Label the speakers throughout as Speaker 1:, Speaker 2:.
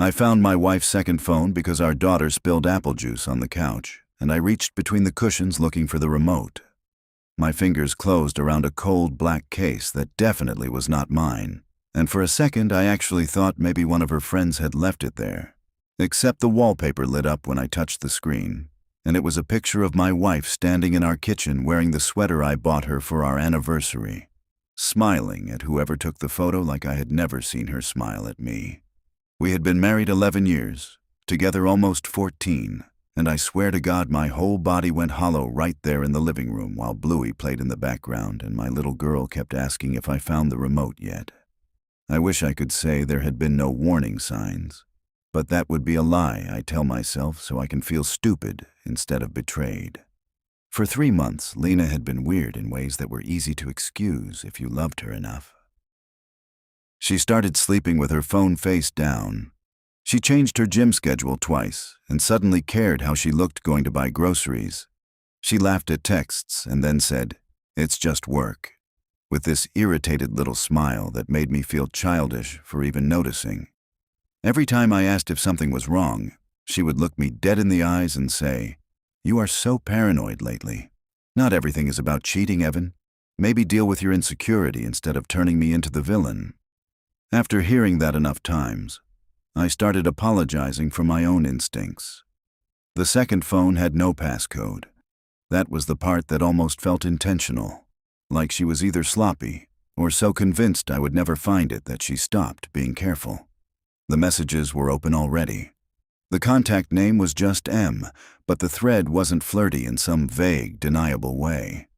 Speaker 1: I found my wife's second phone because our daughter spilled apple juice on the couch, and I reached between the cushions looking for the remote. My fingers closed around a cold black case that definitely was not mine, and for a second I actually thought maybe one of her friends had left it there. Except the wallpaper lit up when I touched the screen, and it was a picture of my wife standing in our kitchen wearing the sweater I bought her for our anniversary, smiling at whoever took the photo like I had never seen her smile at me. We had been married 11 years, together almost 14, and I swear to God my whole body went hollow right there in the living room while Bluey played in the background and my little girl kept asking if I found the remote yet. I wish I could say there had been no warning signs, but that would be a lie I tell myself so I can feel stupid instead of betrayed. For 3 months, Lena had been weird in ways that were easy to excuse if you loved her enough. She started sleeping with her phone face down. She changed her gym schedule twice and suddenly cared how she looked going to buy groceries. She laughed at texts and then said, "It's just work," with this irritated little smile that made me feel childish for even noticing. Every time I asked if something was wrong, she would look me dead in the eyes and say, "You are so paranoid lately. Not everything is about cheating, Evan. Maybe deal with your insecurity instead of turning me into the villain." After hearing that enough times, I started apologizing for my own instincts. The second phone had no passcode. That was the part that almost felt intentional, like she was either sloppy or so convinced I would never find it that she stopped being careful. The messages were open already. The contact name was just M, but the thread wasn't flirty in some vague, deniable way.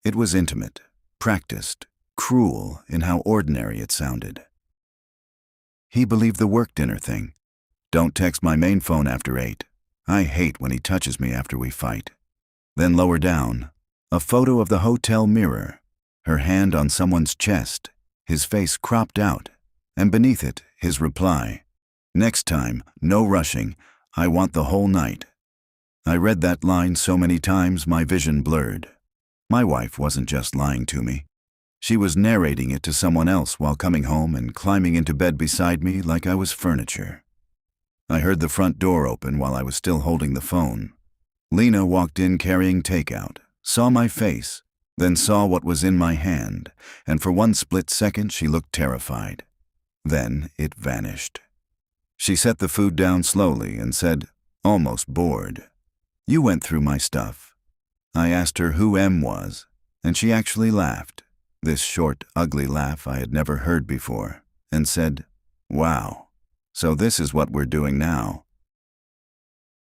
Speaker 1: It was intimate, practiced, cruel in how ordinary it sounded. He believed the work dinner thing. "Don't text my main phone after 8. I hate when he touches me after we fight." Then lower down, a photo of the hotel mirror, her hand on someone's chest, his face cropped out, and beneath it, his reply, "Next time, no rushing, I want the whole night." I read that line so many times my vision blurred. My wife wasn't just lying to me. She was narrating it to someone else while coming home and climbing into bed beside me like I was furniture. I heard the front door open while I was still holding the phone. Lena walked in carrying takeout, saw my face, then saw what was in my hand, and for one split second she looked terrified. Then it vanished. She set the food down slowly and said, almost bored, "You went through my stuff." I asked her who M was, and she actually laughed, this short, ugly laugh I had never heard before, and said, "Wow, so this is what we're doing now.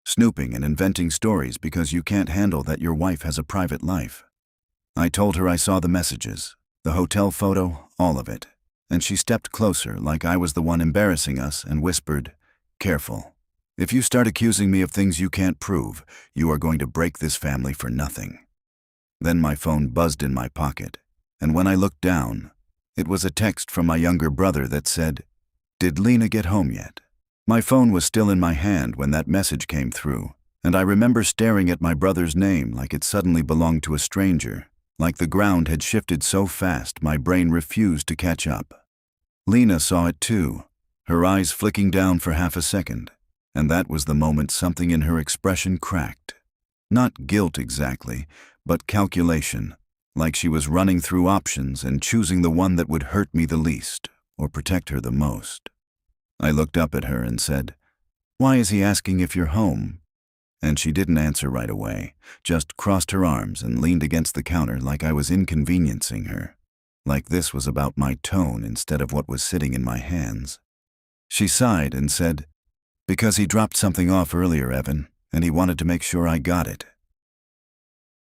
Speaker 1: Snooping and inventing stories because you can't handle that your wife has a private life." I told her I saw the messages, the hotel photo, all of it, and she stepped closer like I was the one embarrassing us and whispered, "Careful. If you start accusing me of things you can't prove, you are going to break this family for nothing." Then my phone buzzed in my pocket, and when I looked down, it was a text from my younger brother that said, "Did Lena get home yet?" My phone was still in my hand when that message came through, and I remember staring at my brother's name like it suddenly belonged to a stranger, like the ground had shifted so fast my brain refused to catch up. Lena saw it too, her eyes flicking down for half a second, and that was the moment something in her expression cracked. Not guilt exactly, but calculation, like she was running through options and choosing the one that would hurt me the least or protect her the most. I looked up at her and said, "Why is he asking if you're home?" And she didn't answer right away, just crossed her arms and leaned against the counter like I was inconveniencing her, like this was about my tone instead of what was sitting in my hands. She sighed and said, "Because he dropped something off earlier, Evan, and he wanted to make sure I got it."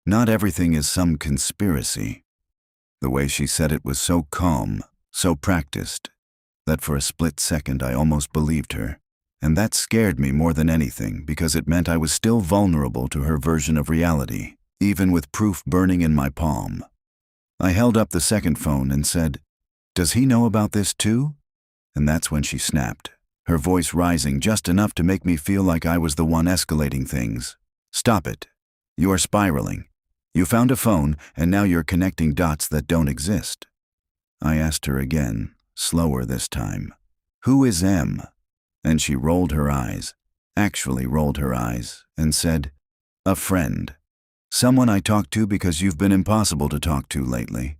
Speaker 1: Not everything is some conspiracy. The way she said it was so calm, so practiced, that for a split second I almost believed her, and that scared me more than anything because it meant I was still vulnerable to her version of reality, even with proof burning in my palm. I held up the second phone and said, "Does he know about this too?" And that's when she snapped, her voice rising just enough to make me feel like I was the one escalating things. "Stop it. You are spiraling. You found a phone, and now you're connecting dots that don't exist." I asked her again, slower this time, "Who is M?" And she rolled her eyes, actually rolled her eyes, and said, "A friend. Someone I talk to because you've been impossible to talk to lately."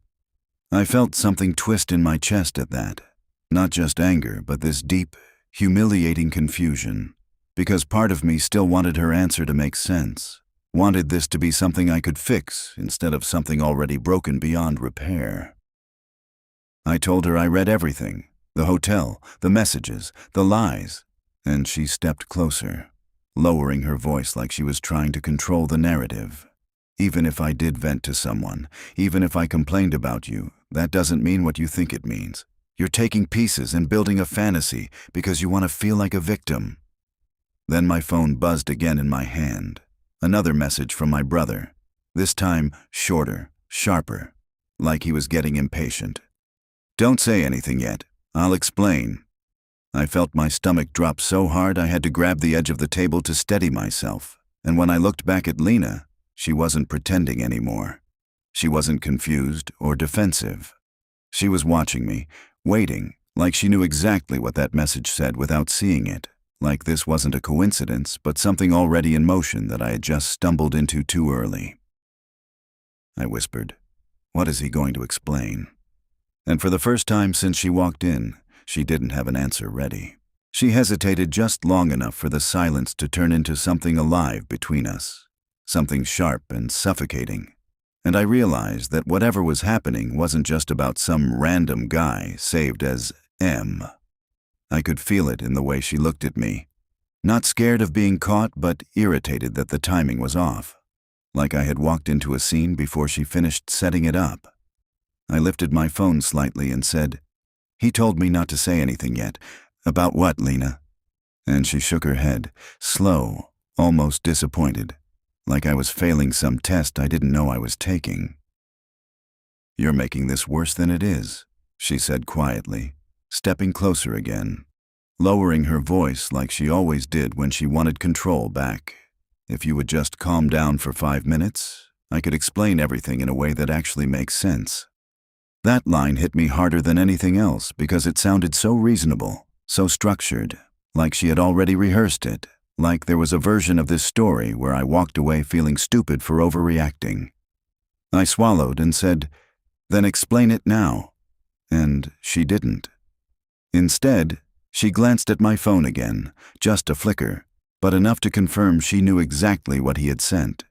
Speaker 1: I felt something twist in my chest at that. Not just anger, but this deep, humiliating confusion. Because part of me still wanted her answer to make sense. Wanted this to be something I could fix instead of something already broken beyond repair. I told her I read everything. The hotel, the messages, the lies. And she stepped closer, lowering her voice like she was trying to control the narrative. "Even if I did vent to someone, even if I complained about you, that doesn't mean what you think it means. You're taking pieces and building a fantasy because you want to feel like a victim." Then my phone buzzed again in my hand. Another message from my brother. This time shorter, sharper, like he was getting impatient. "Don't say anything yet. I'll explain." I felt my stomach drop so hard I had to grab the edge of the table to steady myself. And when I looked back at Lena, she wasn't pretending anymore. She wasn't confused or defensive. She was watching me, waiting, like she knew exactly what that message said without seeing it. Like this wasn't a coincidence, but something already in motion that I had just stumbled into too early. I whispered, "What is he going to explain?" And for the first time since she walked in, she didn't have an answer ready. She hesitated just long enough for the silence to turn into something alive between us, something sharp and suffocating. And I realized that whatever was happening wasn't just about some random guy saved as M. I could feel it in the way she looked at me. Not scared of being caught, but irritated that the timing was off. Like I had walked into a scene before she finished setting it up. I lifted my phone slightly and said, "He told me not to say anything yet." "About what, Lena?" And she shook her head, slow, almost disappointed, like I was failing some test I didn't know I was taking. "You're making this worse than it is," she said quietly, stepping closer again, lowering her voice like she always did when she wanted control back. "If you would just calm down for 5 minutes, I could explain everything in a way that actually makes sense." That line hit me harder than anything else because it sounded so reasonable, so structured, like she had already rehearsed it, like there was a version of this story where I walked away feeling stupid for overreacting. I swallowed and said, "Then explain it now." And she didn't. Instead, she glanced at my phone again, just a flicker, but enough to confirm she knew exactly what he had sent.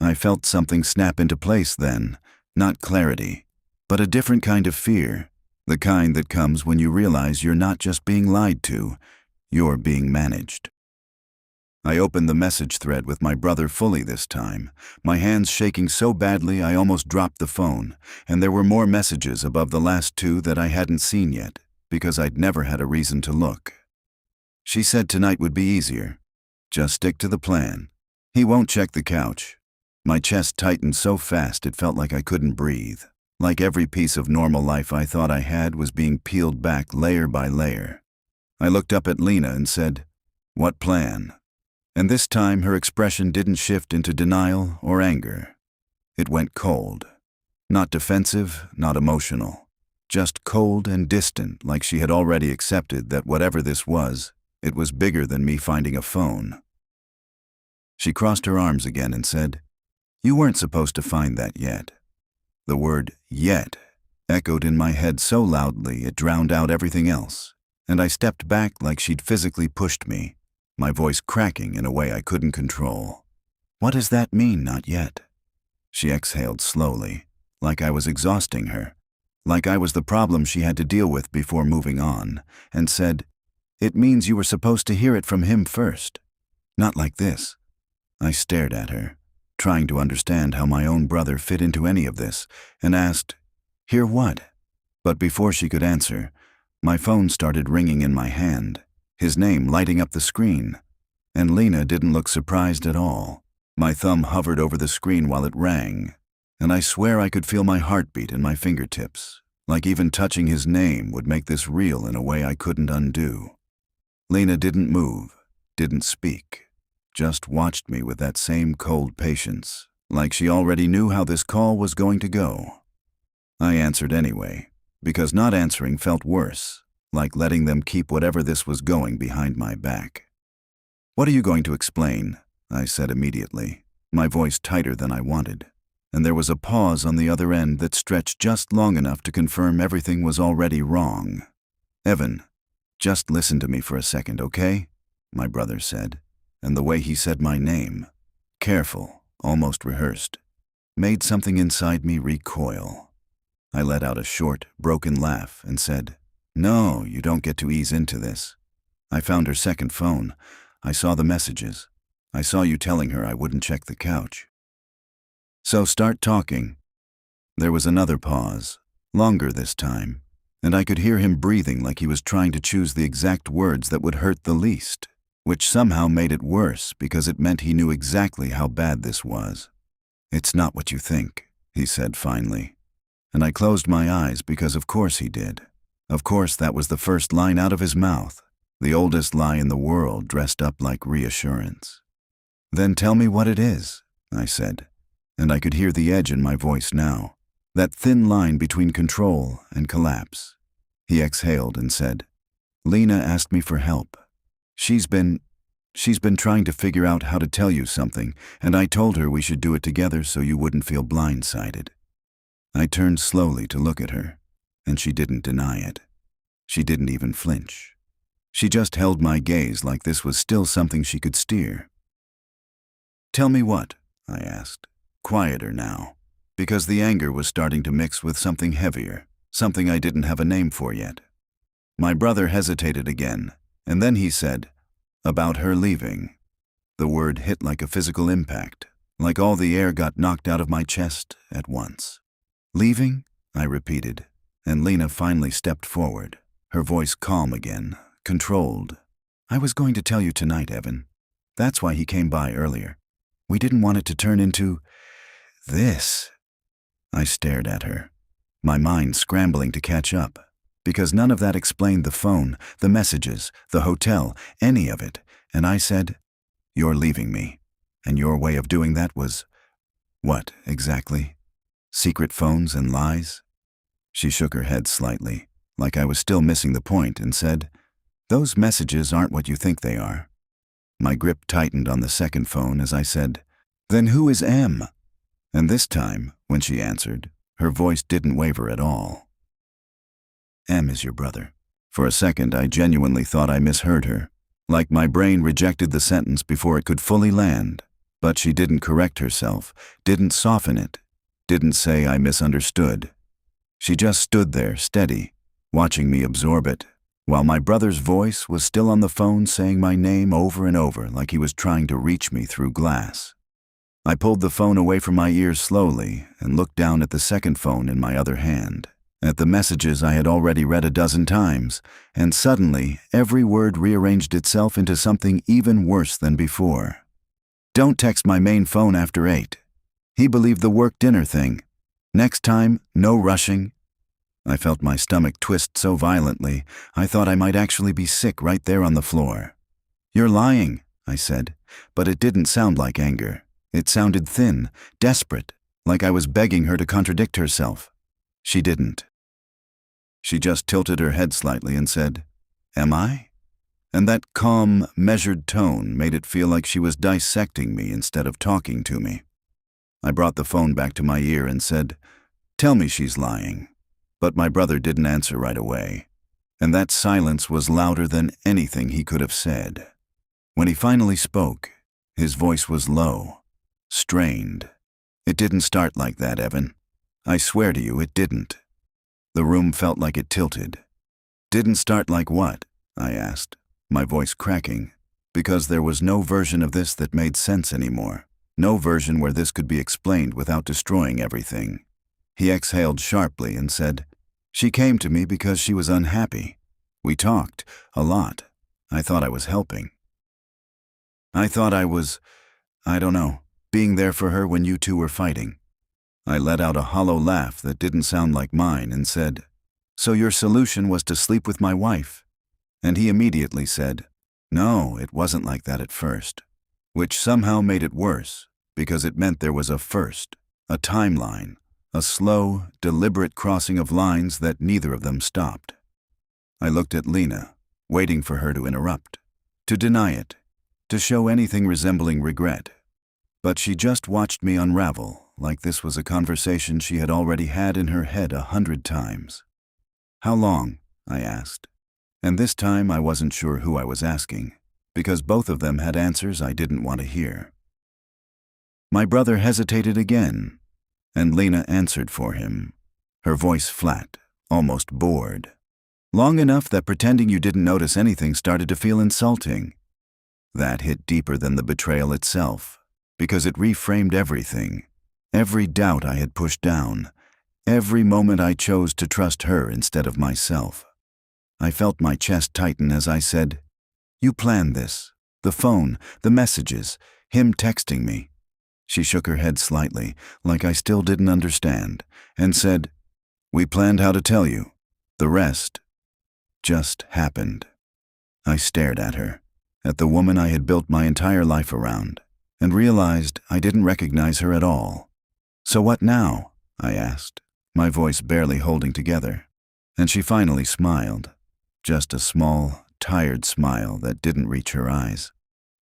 Speaker 1: I felt something snap into place then, not clarity, but a different kind of fear, the kind that comes when you realize you're not just being lied to, you're being managed. I opened the message thread with my brother fully this time, my hands shaking so badly I almost dropped the phone, and there were more messages above the last two that I hadn't seen yet, because I'd never had a reason to look. She said tonight would be easier. Just stick to the plan. He won't check the couch. My chest tightened so fast it felt like I couldn't breathe. Like every piece of normal life I thought I had was being peeled back layer by layer. I looked up at Lena and said, "What plan?" And this time her expression didn't shift into denial or anger. It went cold. Not defensive, not emotional. Just cold and distant, like she had already accepted that whatever this was, it was bigger than me finding a phone. She crossed her arms again and said, "You weren't supposed to find that yet." The word "yet" echoed in my head so loudly it drowned out everything else, and I stepped back like she'd physically pushed me, my voice cracking in a way I couldn't control. "What does that mean, not yet?" She exhaled slowly, like I was exhausting her, like I was the problem she had to deal with before moving on, and said, "It means you were supposed to hear it from him first. Not like this." I stared at her, trying to understand how my own brother fit into any of this, and asked, "Hear what?" But before she could answer, my phone started ringing in my hand, his name lighting up the screen. And Lena didn't look surprised at all. My thumb hovered over the screen while it rang, and I swear I could feel my heartbeat in my fingertips, like even touching his name would make this real in a way I couldn't undo. Lena didn't move, didn't speak, just watched me with that same cold patience, like she already knew how this call was going to go. I answered anyway, because not answering felt worse, like letting them keep whatever this was going behind my back. "What are you going to explain?" I said immediately, my voice tighter than I wanted, and there was a pause on the other end that stretched just long enough to confirm everything was already wrong. "Evan, just listen to me for a second, okay?" my brother said, and the way he said my name, careful, almost rehearsed, made something inside me recoil. I let out a short, broken laugh and said, "No, you don't get to ease into this. I found her second phone. I saw the messages. I saw you telling her I wouldn't check the couch. So start talking." There was another pause, longer this time, and I could hear him breathing like he was trying to choose the exact words that would hurt the least, which somehow made it worse because it meant he knew exactly how bad this was. "It's not what you think," he said finally, and I closed my eyes because of course he did. Of course that was the first line out of his mouth, the oldest lie in the world dressed up like reassurance. "Then tell me what it is," I said, and I could hear the edge in my voice now, that thin line between control and collapse. He exhaled and said, "Lena asked me for help. She's been trying to figure out how to tell you something, and I told her we should do it together so you wouldn't feel blindsided." I turned slowly to look at her, and she didn't deny it. She didn't even flinch. She just held my gaze like this was still something she could steer. "Tell me what?" I asked, quieter now, because the anger was starting to mix with something heavier, something I didn't have a name for yet. My brother hesitated again, and then he said, "About her leaving." The word hit like a physical impact, like all the air got knocked out of my chest at once. "Leaving?" I repeated, and Lena finally stepped forward, her voice calm again, controlled. "I was going to tell you tonight, Evan. That's why he came by earlier. We didn't want it to turn into this." I stared at her, my mind scrambling to catch up, because none of that explained the phone, the messages, the hotel, any of it, and I said, "You're leaving me, and your way of doing that was..." "What, exactly? Secret phones and lies?" She shook her head slightly, like I was still missing the point, and said, "Those messages aren't what you think they are." My grip tightened on the second phone as I said, "Then who is M?" And this time, when she answered, her voice didn't waver at all. "M is your brother." For a second, I genuinely thought I misheard her, like my brain rejected the sentence before it could fully land. But she didn't correct herself, didn't soften it, didn't say I misunderstood. She just stood there, steady, watching me absorb it, while my brother's voice was still on the phone saying my name over and over like he was trying to reach me through glass. I pulled the phone away from my ears slowly and looked down at the second phone in my other hand, at the messages I had already read a dozen times, and suddenly every word rearranged itself into something even worse than before. "Don't text my main phone after 8. He believed the work dinner thing. Next time, no rushing." I felt my stomach twist so violently, I thought I might actually be sick right there on the floor. "You're lying," I said, but it didn't sound like anger. It sounded thin, desperate, like I was begging her to contradict herself. She didn't. She just tilted her head slightly and said, "Am I?" And that calm, measured tone made it feel like she was dissecting me instead of talking to me. I brought the phone back to my ear and said, "Tell me she's lying." But my brother didn't answer right away, and that silence was louder than anything he could have said. When he finally spoke, his voice was low, strained. "It didn't start like that, Evan. I swear to you, it didn't." The room felt like it tilted. "Didn't start like what?" I asked, my voice cracking, because there was no version of this that made sense anymore, no version where this could be explained without destroying everything. He exhaled sharply and said, "She came to me because she was unhappy. We talked, a lot. I thought I was helping. I thought I was, I don't know, being there for her when you two were fighting." I let out a hollow laugh that didn't sound like mine and said, "So your solution was to sleep with my wife?" And he immediately said, "No, it wasn't like that at first," which somehow made it worse because it meant there was a first, a timeline, a slow, deliberate crossing of lines that neither of them stopped. I looked at Lena, waiting for her to interrupt, to deny it, to show anything resembling regret. But she just watched me unravel, like this was a conversation she had already had in her head 100 times. "How long?" I asked. And this time I wasn't sure who I was asking, because both of them had answers I didn't want to hear. My brother hesitated again, and Lena answered for him, her voice flat, almost bored. Long enough that pretending you didn't notice anything started to feel insulting. That hit deeper than the betrayal itself, because it reframed everything, every doubt I had pushed down, every moment I chose to trust her instead of myself. I felt my chest tighten as I said, "You planned this. The phone, the messages, him texting me." She shook her head slightly, like I still didn't understand, and said, "We planned how to tell you. The rest just happened." I stared at her, at the woman I had built my entire life around, and realized I didn't recognize her at all. "So what now?" I asked, my voice barely holding together. And she finally smiled, just a small, tired smile that didn't reach her eyes.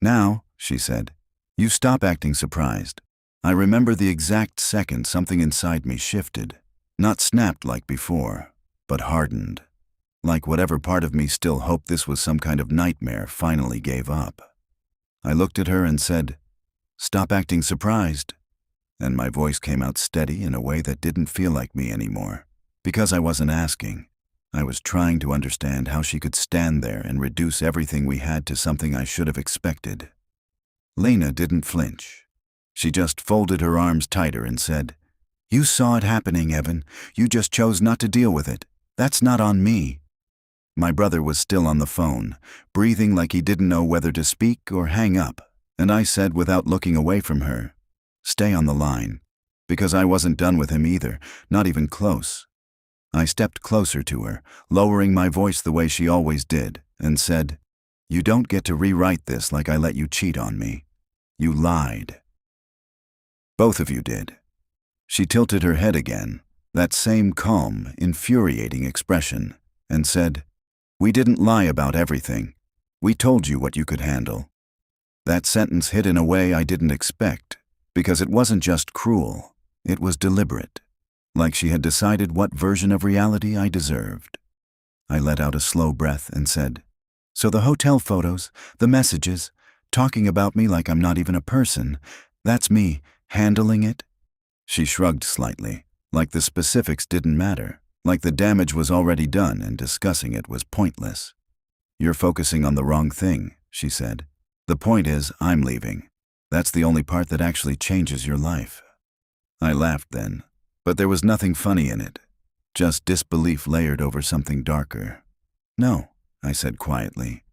Speaker 1: "Now," she said, "you stop acting surprised." I remember the exact second something inside me shifted, not snapped like before, but hardened, like whatever part of me still hoped this was some kind of nightmare finally gave up. I looked at her and said, "Stop acting surprised," and my voice came out steady in a way that didn't feel like me anymore, because I wasn't asking. I was trying to understand how she could stand there and reduce everything we had to something I should have expected. Lena didn't flinch. She just folded her arms tighter and said, "You saw it happening, Evan. You just chose not to deal with it. That's not on me." My brother was still on the phone, breathing like he didn't know whether to speak or hang up, and I said without looking away from her, "Stay on the line," because I wasn't done with him either, not even close. I stepped closer to her, lowering my voice the way she always did, and said, "You don't get to rewrite this like I let you cheat on me. You lied. Both of you did." She tilted her head again, that same calm, infuriating expression, and said, "We didn't lie about everything. We told you what you could handle." That sentence hit in a way I didn't expect, because it wasn't just cruel, it was deliberate, like she had decided what version of reality I deserved. I let out a slow breath and said, "So the hotel photos, the messages, talking about me like I'm not even a person, that's me handling it?" She shrugged slightly, like the specifics didn't matter, like the damage was already done and discussing it was pointless. "You're focusing on the wrong thing," she said. "The point is, I'm leaving. That's the only part that actually changes your life." I laughed then, but there was nothing funny in it, just disbelief layered over something darker. "No," I said quietly,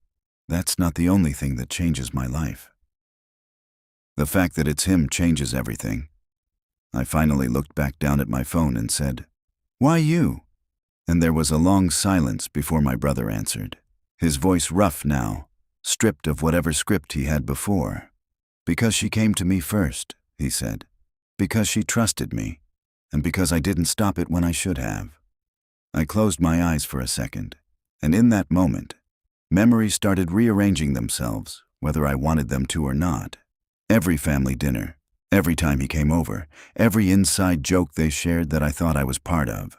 Speaker 1: "that's not the only thing that changes my life. The fact that it's him changes everything." I finally looked back down at my phone and said, "Why you?" And there was a long silence before my brother answered, his voice rough now, stripped of whatever script he had before. "Because she came to me first," he said. "Because she trusted me, and because I didn't stop it when I should have." I closed my eyes for a second, and in that moment, memories started rearranging themselves, whether I wanted them to or not. Every family dinner, every time he came over, every inside joke they shared that I thought I was part of.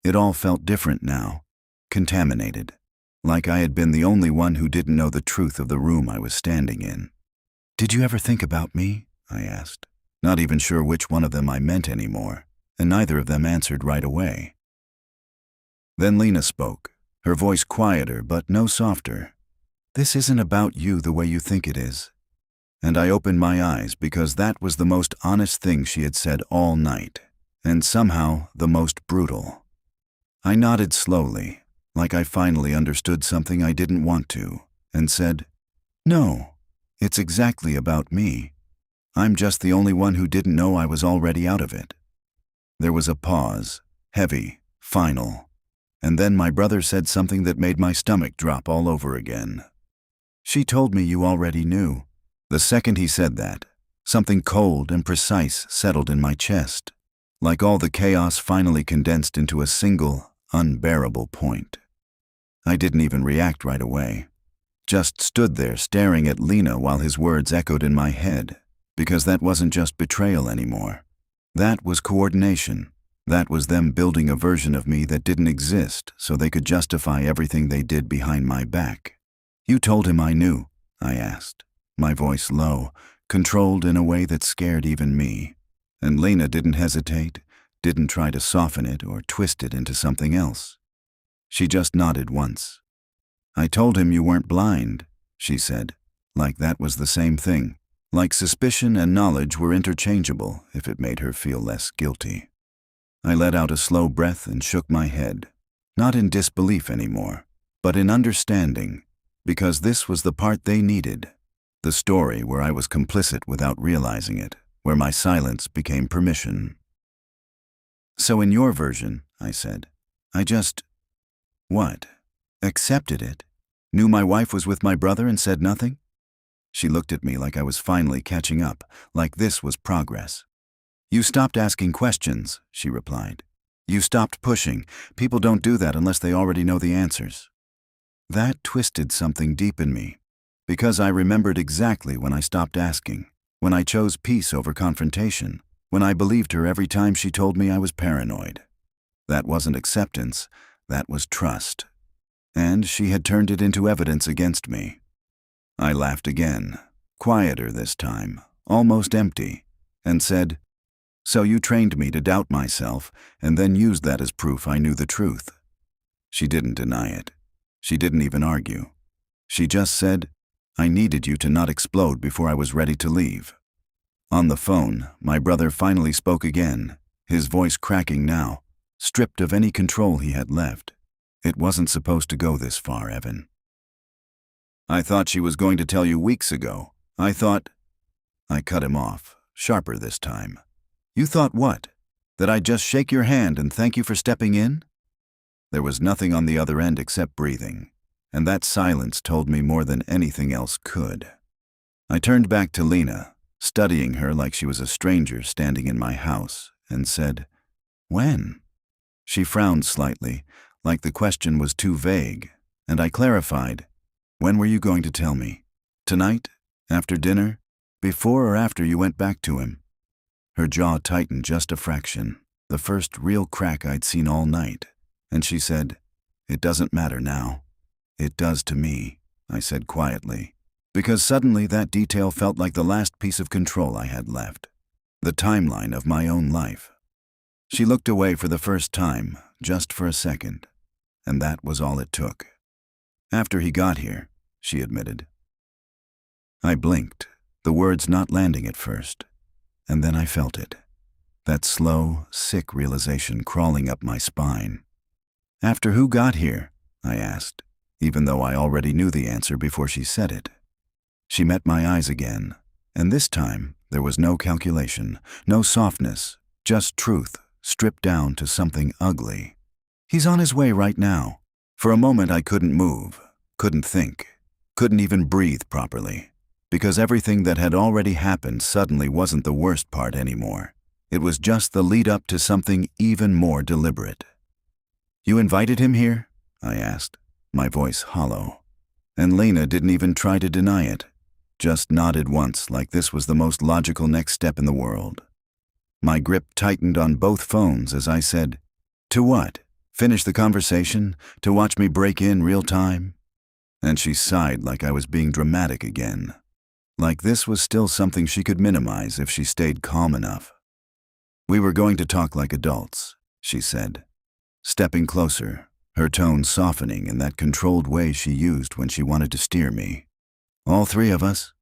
Speaker 1: It all felt different now, contaminated, like I had been the only one who didn't know the truth of the room I was standing in. "Did you ever think about me?" I asked, not even sure which one of them I meant anymore, and neither of them answered right away. Then Lena spoke, her voice quieter but no softer. "This isn't about you the way you think it is." And I opened my eyes because that was the most honest thing she had said all night, and somehow the most brutal. I nodded slowly, like I finally understood something I didn't want to, and said, "No, it's exactly about me. I'm just the only one who didn't know I was already out of it." There was a pause, heavy, final, and then my brother said something that made my stomach drop all over again. "She told me you already knew." The second he said that, something cold and precise settled in my chest, like all the chaos finally condensed into a single, unbearable point. I didn't even react right away. Just stood there staring at Lena while his words echoed in my head, because that wasn't just betrayal anymore. That was coordination. That was them building a version of me that didn't exist so they could justify everything they did behind my back. "You told him I knew?" I asked, my voice low, controlled in a way that scared even me. And Lena didn't hesitate, didn't try to soften it or twist it into something else. She just nodded once. "I told him you weren't blind," she said, like that was the same thing, like suspicion and knowledge were interchangeable if it made her feel less guilty. I let out a slow breath and shook my head, not in disbelief anymore, but in understanding, because this was the part they needed, the story where I was complicit without realizing it, where my silence became permission. "So in your version," I said, "I just—" "What? Accepted it? Knew my wife was with my brother and said nothing?" She looked at me like I was finally catching up, like this was progress. "You stopped asking questions," she replied. "You stopped pushing. People don't do that unless they already know the answers." That twisted something deep in me, because I remembered exactly when I stopped asking, when I chose peace over confrontation, when I believed her every time she told me I was paranoid. That wasn't acceptance, that was trust. And she had turned it into evidence against me. I laughed again, quieter this time, almost empty, and said, "So you trained me to doubt myself and then used that as proof I knew the truth." She didn't deny it. She didn't even argue. She just said, "I needed you to not explode before I was ready to leave." On the phone, my brother finally spoke again, his voice cracking now, stripped of any control he had left. "It wasn't supposed to go this far, Evan. I thought she was going to tell you weeks ago. I thought—" I cut him off, sharper this time. "You thought what? That I'd just shake your hand and thank you for stepping in?" There was nothing on the other end except breathing, and that silence told me more than anything else could. I turned back to Lena, studying her like she was a stranger standing in my house, and said, "When?" She frowned slightly, like the question was too vague, and I clarified, "When were you going to tell me? Tonight? After dinner? Before or after you went back to him?" Her jaw tightened just a fraction, the first real crack I'd seen all night, and she said, "It doesn't matter now." "It does to me," I said quietly, because suddenly that detail felt like the last piece of control I had left, the timeline of my own life. She looked away for the first time, just for a second, and that was all it took. "After he got here," she admitted. I blinked, the words not landing at first, and then I felt it, that slow, sick realization crawling up my spine. "After who got here?" I asked, even though I already knew the answer before she said it. She met my eyes again, and this time there was no calculation, no softness, just truth, stripped down to something ugly. "He's on his way right now." For a moment I couldn't move, couldn't think, couldn't even breathe properly, because everything that had already happened suddenly wasn't the worst part anymore. It was just the lead up to something even more deliberate. "You invited him here?" I asked, my voice hollow. And Lena didn't even try to deny it, just nodded once like this was the most logical next step in the world. My grip tightened on both phones as I said, "To what? Finish the conversation? To watch me break in real time?" And she sighed like I was being dramatic again, like this was still something she could minimize if she stayed calm enough. "We were going to talk like adults," she said, stepping closer, her tone softening in that controlled way she used when she wanted to steer me. "All three of us.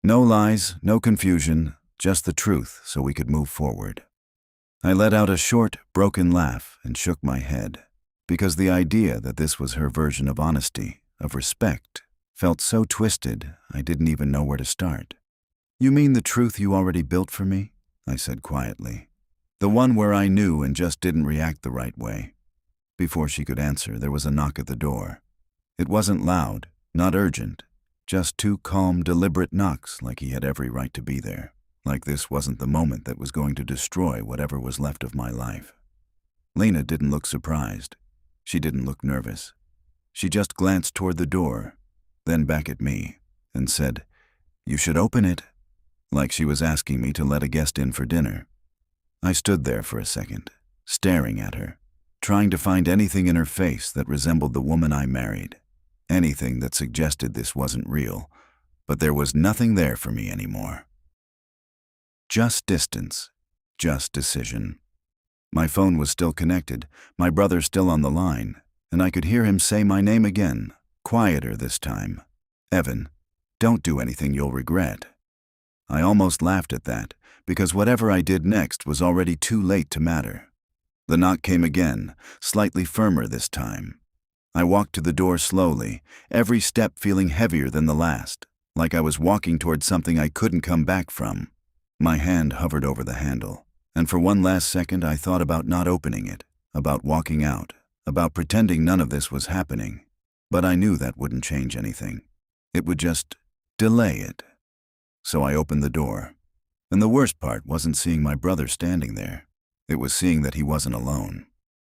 Speaker 1: No lies, no confusion, just the truth so we could move forward." I let out a short, broken laugh and shook my head, because the idea that this was her version of honesty, of respect, felt so twisted I didn't even know where to start. "You mean the truth you already built for me?" I said quietly. "The one where I knew and just didn't react the right way." Before she could answer, there was a knock at the door. It wasn't loud, not urgent, just two calm, deliberate knocks like he had every right to be there, like this wasn't the moment that was going to destroy whatever was left of my life. Lena didn't look surprised. She didn't look nervous. She just glanced toward the door, then back at me, and said, "You should open it," like she was asking me to let a guest in for dinner. I stood there for a second, staring at her, trying to find anything in her face that resembled the woman I married, anything that suggested this wasn't real, but there was nothing there for me anymore. Just distance, just decision. My phone was still connected, my brother still on the line, and I could hear him say my name again, quieter this time. "Evan, don't do anything you'll regret." I almost laughed at that, because whatever I did next was already too late to matter. The knock came again, slightly firmer this time. I walked to the door slowly, every step feeling heavier than the last, like I was walking toward something I couldn't come back from. My hand hovered over the handle, and for one last second I thought about not opening it, about walking out, about pretending none of this was happening. But I knew that wouldn't change anything. It would just delay it. So I opened the door. And the worst part wasn't seeing my brother standing there. It was seeing that he wasn't alone.